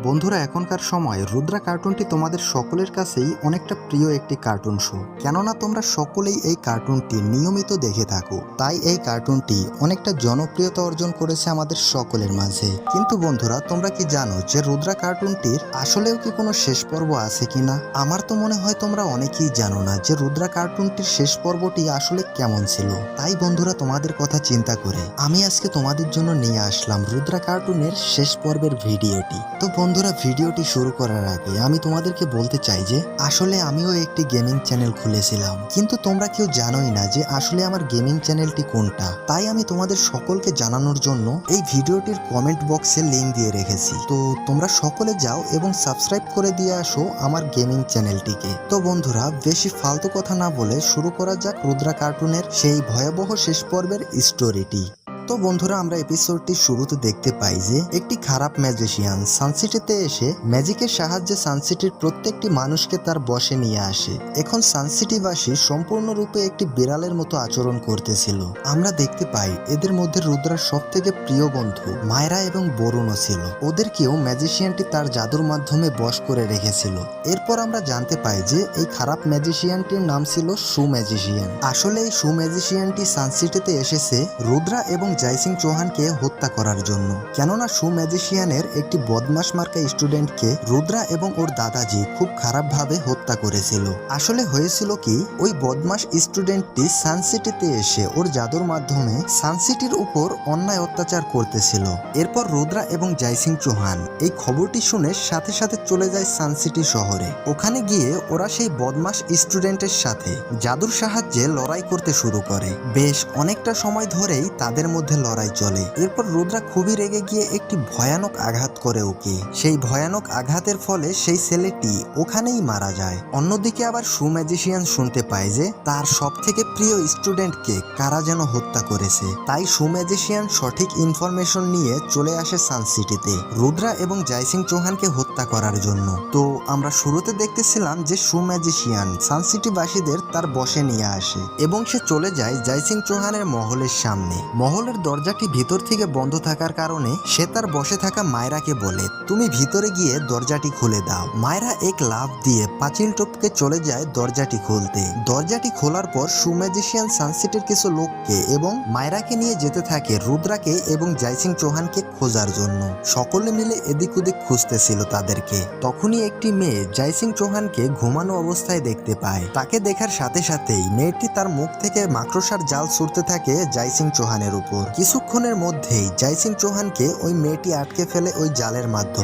বন্ধুরা, এখনকার সময় রুদ্রা কার্টুনটি তোমাদের সকলের কাছেই অনেকটা প্রিয় একটি কার্টুন শো। কেননা তোমরা সকলেই এই কার্টুনটি নিয়মিত দেখে থাকো, তাই এই কার্টুনটি অনেকটা জনপ্রিয়তা অর্জন করেছে আমাদের সকলের মাঝে। কিন্তু বন্ধুরা, তোমরা কি জানো যে রুদ্রা কার্টুনটির আসলেও কি কোনো শেষ পর্ব আছে কিনা? আমার তো মনে হয় তোমরা অনেকেই জানো না যে রুদ্রা কার্টুনটির শেষ পর্বটি আসলে কেমন ছিল। তাই বন্ধুরা, তোমাদের কথা চিন্তা করে আমি আজকে তোমাদের জন্য নিয়ে আসলাম রুদ্রা কার্টুনের শেষ পর্বের ভিডিওটি। তো বন্ধুরা, ভিডিওটি শুরু করার আগে আমি তোমাদেরকে বলতে চাই যে আসলে আমিও একটি গেমিং চ্যানেল খুলেছিলাম, কিন্তু তোমরা কেউ জানোই না যে আসলে আমার গেমিং চ্যানেলটি কোনটা। তাই আমি তোমাদের সকলকে জানানোর জন্য এই ভিডিওটির কমেন্ট বক্সে লিংক দিয়ে রেখেছি। তো তোমরা সকলে যাও এবং সাবস্ক্রাইব করে দিয়ে আসো আমার গেমিং চ্যানেলটিকে। তো বন্ধুরা, বেশি ফালতু কথা না বলে শুরু করা যাক রুদ্রা কার্টুনের সেই ভয়াবহ শেষ পর্বের স্টোরিটি। তো বন্ধুরা, আমরা এপিসোডটি শুরুতে দেখতে পাই যে একটি খারাপ ম্যাজিশিয়ান সানসিটিতে এসে ম্যাজিকের সাহায্যে সানসিটির প্রত্যেকটি মানুষকে তার বশে নিয়ে আসে। এখন সানসিটিবাসী সম্পূর্ণরূপে একটি বিড়ালের মতো আচরণ করতেছিল। আমরা দেখতে পাই এদের মধ্যে রুদ্রার সব থেকে প্রিয় বন্ধু মায়রা এবং বরুণও ছিল। ওদেরকেও ম্যাজিশিয়ানটি তার জাদুর মাধ্যমে বশ করে রেখেছিল। এরপর আমরা জানতে পাই যে এই খারাপ ম্যাজিশিয়ানটির নাম ছিল শু ম্যাজিশিয়ান। আসলে এই শু ম্যাজিশিয়ানটি সানসিটিতে এসেছে রুদ্রা এবং জাইসিং চৌহানকে হত্যা করার জন্য। কেননা শু ম্যাজিশিয়ানের একটি বদমাশ মার্কা স্টুডেন্টকে রুদ্রা এবং ওর দাদাজি খুব খারাপভাবে হত্যা করেছিল। আসলে হয়েছিল কি, ওই বদমাশ স্টুডেন্টটি সানসিটিতে এসে ওর জাদুর মাধ্যমে সানসিটির উপর অন্যায় অত্যাচার করতেছিল। এরপর রুদ্রা এবং জাইসিং চৌহান এই খবরটি শুনে সাথে সাথে চলে যায় সানসিটি শহরে। ওখানে গিয়ে ওরা সেই বদমাশ স্টুডেন্টের সাথে জাদুর সাহায্যে লড়াই করতে শুরু করে। বেশ অনেকটা সময় ধরেই তাদের মধ্যে লড়াই চলে। এরপর রুদ্রা খুবই রেগে গিয়ে একটি ভয়ানক আঘাত করে ওকে। সেই ভয়ানক আঘাতের ফলে সেই ছেলেটি ওখানেই মারা যায়। অন্যদিকে আবার শু ম্যাজিশিয়ান শুনতে পায় যে তার সব থেকে প্রিয় স্টুডেন্টকে কারা যেন হত্যা করেছে। তাই শু ম্যাজিশিয়ান সঠিক ইনফরমেশন নিয়ে চলে আসে সানসিটিতে রুদ্রা এবং জাইসিং চৌহানকে হত্যা করার জন্য। তো আমরা শুরুতে দেখতেছিলাম যে শু ম্যাজিশিয়ান সানসিটিবাসীদের তার বশে নিয়ে আসে এবং সে চলে যায় জাইসিং চৌহানের মহলের সামনে। মহলের দরজাটি ভিতর থেকে বন্ধ থাকার কারণে সে তার বসে থাকা মায়রাকে বলে, তুমি ভিতরে গিয়ে দরজাটি খুলে দাও। মায়রা এক লাফ দিয়ে পাঁচিল টপকে চলে যায় দরজাটি খুলতে। দরজাটি খোলার পর শু ম্যাজিশিয়ান সানসিটির কিছু লোককে এবং মায়রাকে নিয়ে যেতে থাকে রুদ্রাকে এবং জাইসিং চৌহানকে খোঁজার জন্য। সকলে মিলে এদিক ওদিক খুঁজতেছিল তাদেরকে। তখনই একটি মেয়ে জাইসিং চৌহানকে ঘুমানো অবস্থায় দেখতে পায়। তাকে দেখার সাথে সাথেই মেয়েটি তার মুখ থেকে মাকড়সার জাল ছুড়তে থাকে জাইসিং চৌহানের উপর। কিছুক্ষণের মধ্যেই জাইসিং চৌহানকে ওই মেয়েটি আটকে ফেলে ওই জালের মাধ্যমে।